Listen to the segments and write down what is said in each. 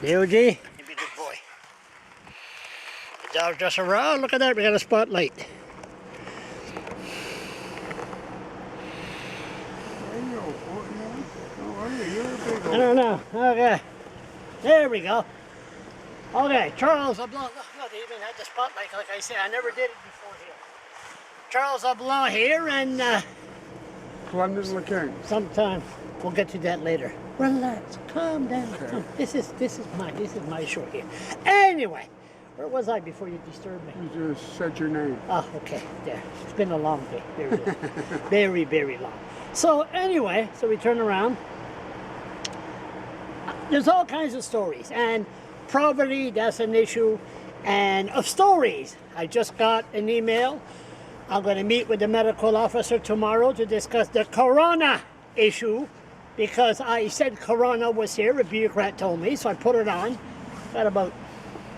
DOG, you be a good boy. The dog's just around. Look at that, we got a spotlight. I don't know. Okay. There we go. Okay, Charles LeBlanc. Look, they even had the spotlight, like I said. I never did it before here. Charles LeBlanc here, and Glendon Leroy. sometime we'll get to that later. Relax, calm down. Okay. Come. This is my show here. Anyway, where was I before you disturbed me? You just said your name. Oh, okay. There. It's been a long day. There it is. Very, very long. So anyway, so we turn around. There's all kinds of stories, and poverty, that's an issue, and of stories. I just got an email. I'm going to meet with the medical officer tomorrow to discuss the corona issue, because I said corona was here, a bureaucrat told me, so I put it on. Got about,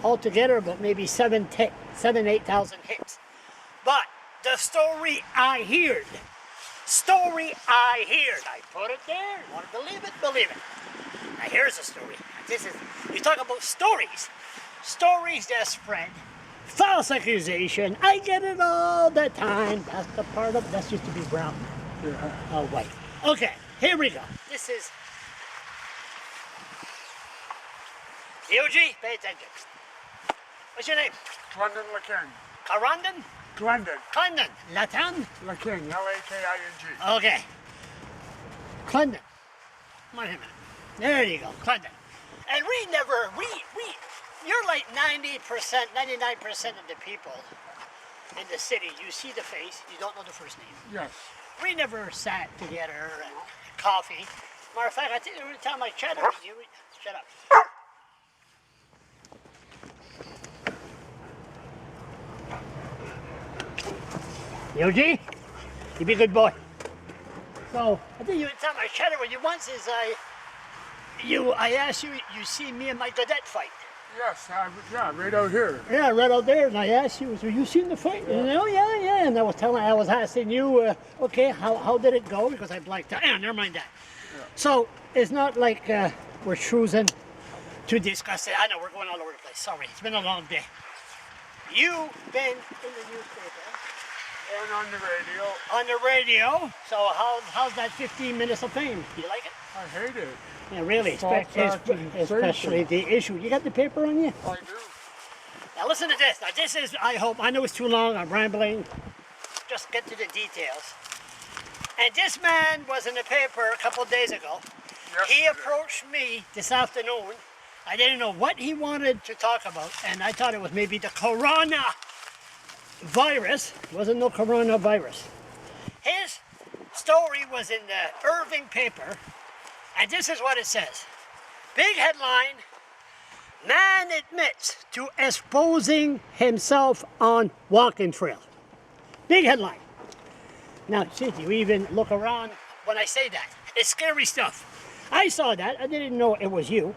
altogether, about maybe 8,000 hits. But the story I heard, I put it there. You want to believe it? Believe it. Now here's the story. You talk about stories. Stories that spread. False accusation. I get it all the time. That's the part of, that used to be brown. Yeah. Oh, white. Okay, here we go. This is DOG, pay attention. What's your name? Glendon Leroy. Carondon? Glendon. Clendon. Latin? Leroy, L-A-K-I-N-G. Okay. Clendon. Come on here a minute. There you go, Clendon. And you're like 90%, 99% of the people in the city, you see the face, you don't know the first name. Yes. We never sat together and coffee. Matter of fact, I think every time I chatted with you, shut up. DOG, you be a good boy. So, I think every time I chatted with you once is I asked you, you see me and my Godette fight. Yes, yeah, right out here. Yeah, right out there, and I asked you, so you seen the fight? And, oh, yeah, and I was asking you, okay, how did it go? Because I blanked out. Never mind that. Yeah. So, it's not like we're choosing to discuss it. I know, we're going all over the place. Sorry, it's been a long day. You've been in the newspaper. And on the radio. On the radio. So how's that 15 minutes of fame? You like it? I hate it. Yeah, really, especially the issue. You got the paper on you? I do. Now listen to this. Now this is, I know it's too long, I'm rambling. Just get to the details. And this man was in the paper a couple of days ago. Yes, he approached me this afternoon. I didn't know what he wanted to talk about, and I thought it was maybe the corona virus. It wasn't no coronavirus. His story was in the Irving paper, and this is what it says. Big headline, man admits to exposing himself on walking trail. Big headline. Now, see, you even look around when I say that. It's scary stuff. I saw that, I didn't know it was you.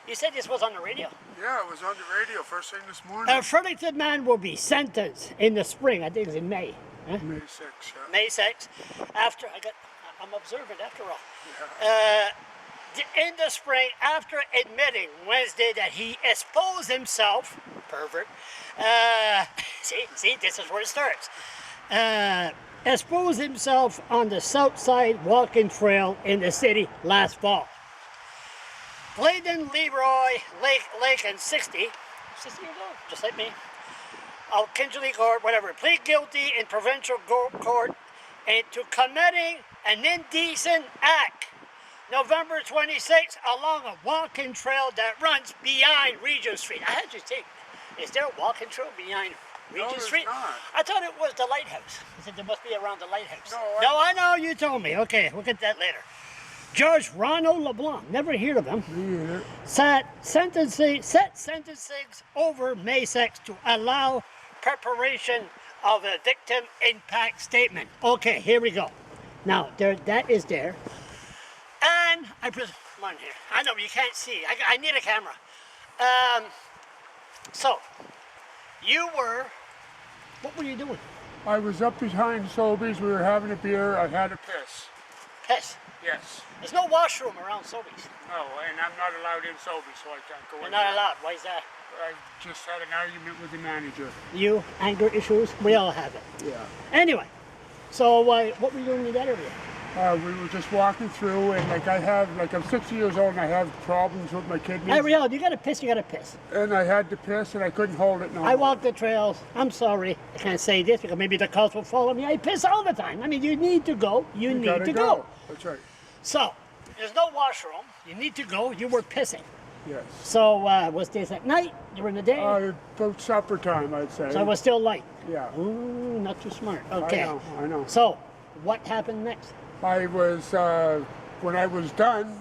You said this was on the radio? Yeah, it was on the radio first thing this morning. A Fredericton man will be sentenced in the spring. I think it's in May. Huh? May 6th, yeah. May 6th. I'm observant after all. Yeah. In the spring, after admitting Wednesday that he exposed himself, pervert. See, this is where it starts. Exposed himself on the south side walking trail in the city last fall. Glendon Leroy Laking, 60 years old, just like me, of Kinsley Court, whatever, plead guilty in provincial court and to committing an indecent act November 26th along a walking trail that runs behind Regent Street. I had to think, is there a walking trail behind Regent Street? Not. I thought it was the lighthouse. I said there must be around the lighthouse. No, I know, you told me. Okay, we'll get that later. Judge Ronald LeBlanc, never heard of him, set sentencing over May 6th to allow preparation of a victim impact statement. Okay, here we go. Now, that is there. And come on here. I know you can't see. I need a camera. So, what were you doing? I was up behind Sobeys. We were having a beer. I had a piss. Piss. Yes. There's no washroom around Sobeys. No, and I'm not allowed in Sobe, so I can't go You're in. not there. allowed. Why is that? I just had an argument with the manager. You, anger issues, we all have it. Yeah. Anyway, so what were you doing in that area? We were just walking through, and I'm 60 years old, and I have problems with my kidneys. Ariel, you gotta piss, you gotta piss. And I had to piss, and I couldn't hold it no I more. walk the trails. I'm sorry, I can't say this because maybe the cops will follow me. I piss all the time. I mean, you need to go. You need gotta to go. That's right. So, there's no washroom. You need to go. You were pissing. Yes. So, was this at night? During the day? About supper time, I'd say. So it was still light. Yeah. Ooh, not too smart. Okay. I know. So, what happened next? I was, when I was done,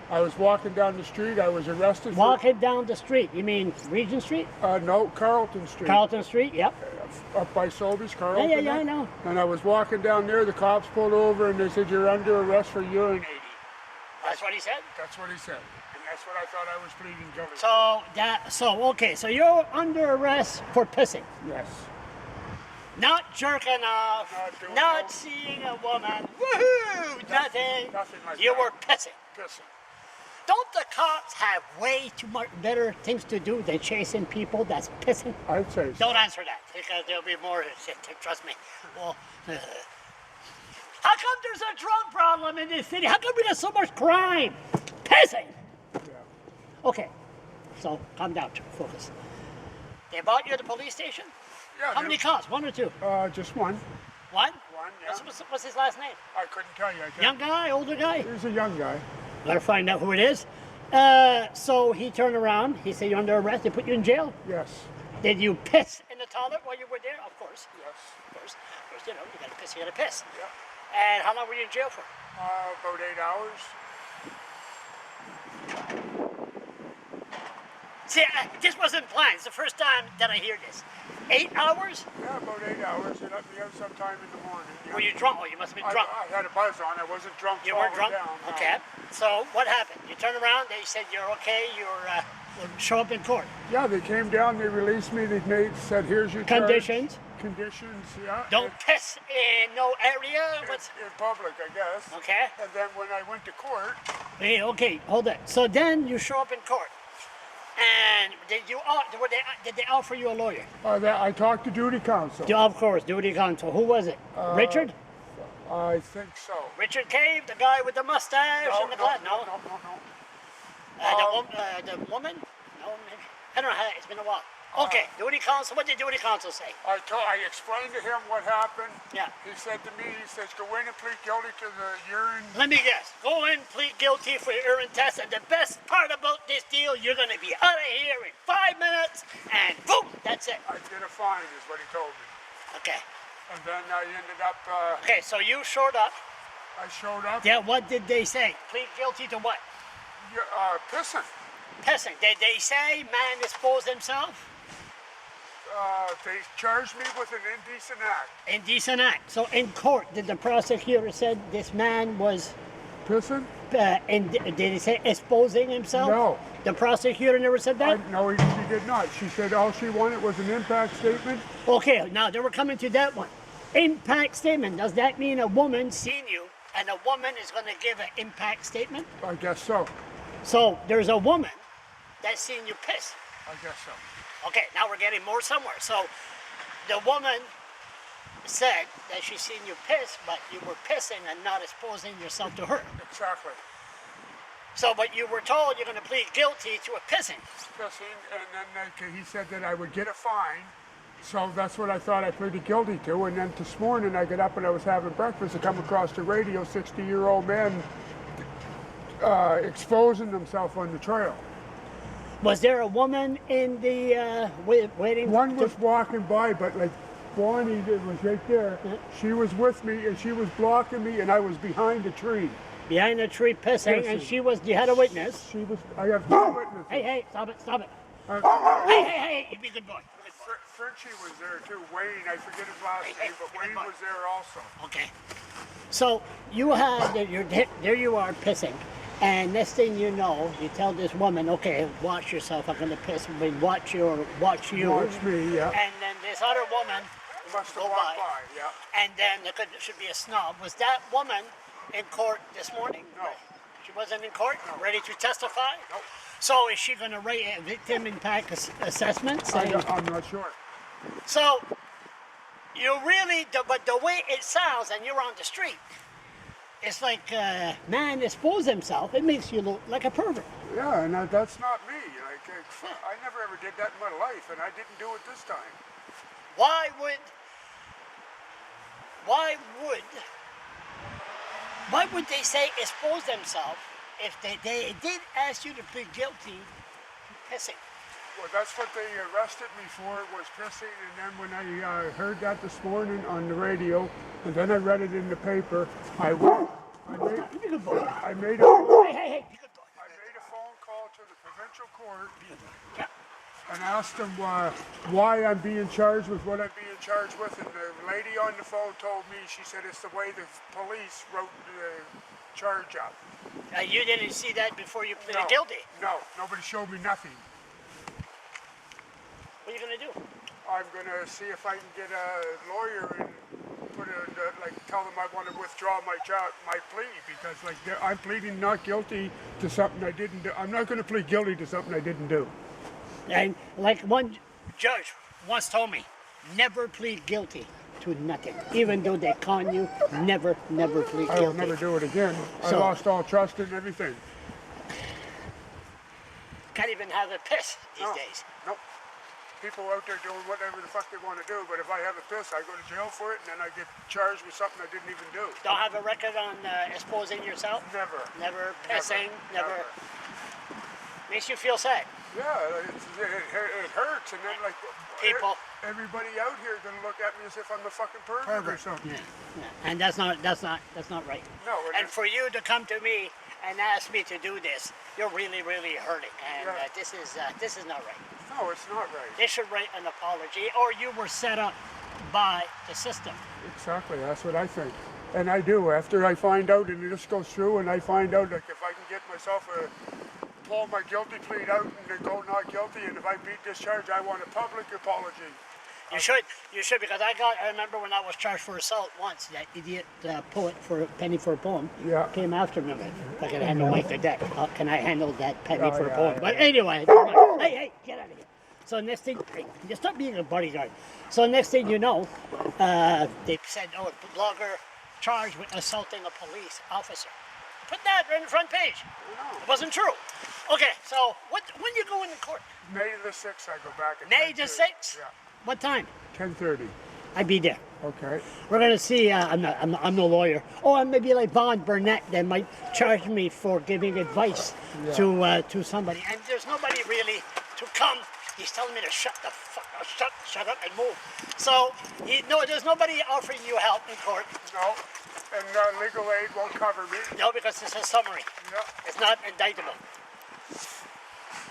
I was walking down the street. I was arrested. Walking down the street. You mean Regent Street? No, Carlton Street. Carlton Street, yep. Up by Sobeys, Carlton. Yeah, I know. And I was walking down there. The cops pulled over and they said, "You're under arrest for urinating." That's what he said? That's what he said. And that's what I thought I was pleading guilty. So you're under arrest for pissing. Yes. Not jerking off, not seeing a woman, woohoo, nothing. Nothing like you that. were pissing. Pissing. Don't the cops have way too much better things to do than chasing people that's pissing? I'd say so. Don't answer that, because there'll be more shit, trust me. Well, how come there's a drug problem in this city? How come we got so much crime? Pissing! Yeah. Okay, so calm down, focus. They brought you to the police station? Yeah, How many cops? One or two? Just one. One? One, yeah. What's his last name? I couldn't tell you. Young guy, older guy? He was a young guy. Gotta find out who it is. So he turned around, he said you're under arrest, they put you in jail. Yes. Did you piss in the toilet while you were there? Of course. Yes. Of course, you know, you gotta piss, you gotta piss. Yeah. And how long were you in jail for? About 8 hours. See, this wasn't planned. It's the first time that I hear this. 8 hours? Yeah, about 8 hours. They let me out sometime in the morning. Yeah. Were you drunk? Oh, you must have been drunk. I had a buzz on. I wasn't drunk. You weren't drunk? Down, no. Okay. So what happened? You turned around, they said you're okay, you'll show up in court. Yeah, they came down. They released me. They said, "Here's your charge." Conditions? Conditions. Yeah. Don't piss in no area? What's... In public, I guess. Okay. And then when I went to court, Hey, okay, hold it. So then you show up in court. And did they offer you a lawyer? I talked to duty counsel. Yeah, of course, duty counsel. Who was it? Richard? I think so. Richard Cave, the guy with the mustache and the glass? No. The woman? No, maybe. I don't know. It's been a while. Okay, duty counsel. What did duty counsel say? I explained to him what happened. Yeah. He said to me, he says, "Go in and plead guilty to the urine." Let me guess. Go in, plead guilty for your urine test, and the best part about this deal, you're going to be out of here in 5 minutes, and boom, that's it. I get a fine, is what he told me. Okay. And then I ended up. Okay, so you showed up. I showed up. Yeah, what did they say? Plead guilty to what? Pissing. Pissing. Did they say man exposed himself? They charged me with an indecent act. Indecent act. So in court, did the prosecutor said this man was, Pissing? and did he say exposing himself? No. The prosecutor never said that? No, she did not. She said all she wanted was an impact statement. Okay, now they were coming to that one. Impact statement. Does that mean a woman seen you and a woman is going to give an impact statement? I guess so. So there's a woman that's seen you piss. I guess so. Okay, now we're getting more somewhere. So the woman said that she seen you piss, but you were pissing and not exposing yourself to her. Exactly. So, but you were told you're going to plead guilty to a pissing. Pissing, and then he said that I would get a fine. So that's what I thought I pleaded guilty to. And then this morning I got up and I was having breakfast. I come across the radio, 60-year-old man exposing himself on the trail. Was there a woman in the waiting? One was walking by, but like Bonnie was right there. She was with me and she was blocking me, and I was behind a tree. Behind a tree pissing, and she was, you had a witness. She was, I have two witnesses. Hey, stop it. Hey, you be a good boy. Frenchie was there too, Wayne, I forget his last name, but Wayne was there also. Okay. So you had, there you are pissing. And next thing you know, you tell this woman, okay, watch yourself, I'm going to piss. Watch you. Watch me, yeah. And then this other woman Must have go walked by. by, yeah. And then there should be a snob. Was that woman in court this morning? No. She wasn't in court? No. Ready to testify? Nope. So is she going to write a victim impact assessment? I'm not sure. So you really, but the way it sounds, and you're on the street, it's like man exposed himself. It makes you look like a pervert. Yeah, and that's not me. Like, I never ever did that in my life, and I didn't do it this time. Why would they say expose themselves if they did ask you to plead guilty to pissing? Well, that's what they arrested me for, was pissing, and then when I heard that this morning on the radio, and then I read it in the paper, I made a Be a good boy. I made Hey, be a good boy. a phone call to the provincial court Yeah. and asked them why I'm being charged with what I'm being charged with, and the lady on the phone told me, she said it's the way the police wrote the charge up. You didn't see that before you pleaded No, guilty. no, nobody showed me nothing. What are you gonna do? I'm gonna see if I can get a lawyer and put tell them I want to withdraw my plea, because I'm pleading not guilty to something I didn't do. I'm not gonna plead guilty to something I didn't do. And like one judge once told me, never plead guilty to nothing. Even though they con you, never plead I will guilty. never do it again. I So- lost all trust in everything. Can't even have a piss these No. days. Nope. People out there doing whatever the fuck they want to do, but if I have a piss, I go to jail for it, and then I get charged with something I didn't even do. Don't have a record on exposing yourself? Never. Never pissing? Never. Never. Makes you feel sad. Yeah, it hurts, and then People. everybody out here is gonna look at me as if I'm a fucking pervert or something. Yeah. And that's not right. No, And for you to come to me and ask me to do this, you're really hurting, and Yeah. this is not right. No, it's not right. They should write an apology, or you were set up by the system. Exactly, that's what I think. And I do, after I find out, and this goes through, and I find out, like, if I can get myself pull my guilty plea out and then go not guilty, and if I beat this charge, I want a public apology. You should, because I remember when I was charged for assault once, that idiot poet for a penny for a poem Yeah. came after me. If I can handle Mike like that, can I handle that penny Yeah, for a yeah, poem? yeah. But anyway, hey, get out of here. So next thing, hey, you stop being a bodyguard. So next thing you know, they said, oh, blogger charged with assaulting a police officer. Put that right in the front page. It wasn't true. Okay, so when you go into court? May the 6th, I go back. At May the 10:30. 6th? Yeah, What time? 10:30. I'd be there. Okay. We're gonna see. I'm no lawyer. Oh, I'm maybe like Von Burnett. They might charge me for giving advice to somebody, and there's nobody really to come. He's telling me to shut the fuck up, shut up and move. So there's nobody offering you help in court. No, and legal aid won't cover me. No, because it's a summary. No. It's not indictable.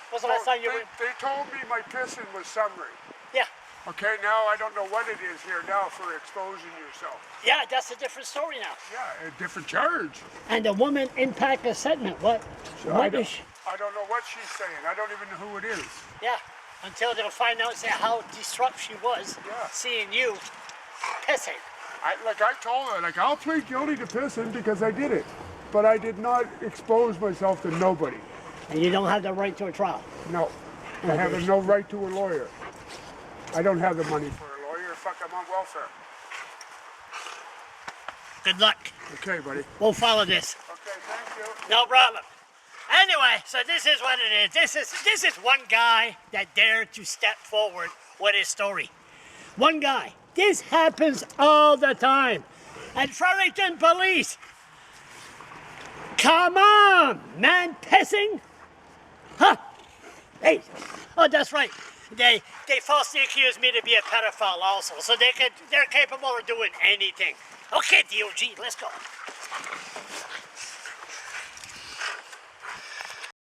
What's the last time you were? They told me my pissing was summary. Yeah, Okay, now I don't know what it is here now for exposing yourself. yeah, that's a different story now. Yeah, a different charge. And the woman impact assessment. What? I What is? don't know what she's saying. I don't even know who it is. Yeah, until they'll find out and say how disrupt she was Yeah. seeing you pissing. I told her, I'll plead guilty to pissing because I did it. But I did not expose myself to nobody. And you don't have the right to a trial. No. I have no right to a lawyer. I don't have the money for a lawyer. Fuck, I'm on welfare. Good luck. Okay, buddy. We'll follow this. Okay, thank you. No problem. Anyway, so this is what it is. This is one guy that dared to step forward with his story. One guy. This happens all the time. At Fredericton Police. Come on, man, pissing? Huh? Hey. Oh, that's right. They falsely accused me to be a pedophile also, so they're capable of doing anything. Okay, DOG, let's go.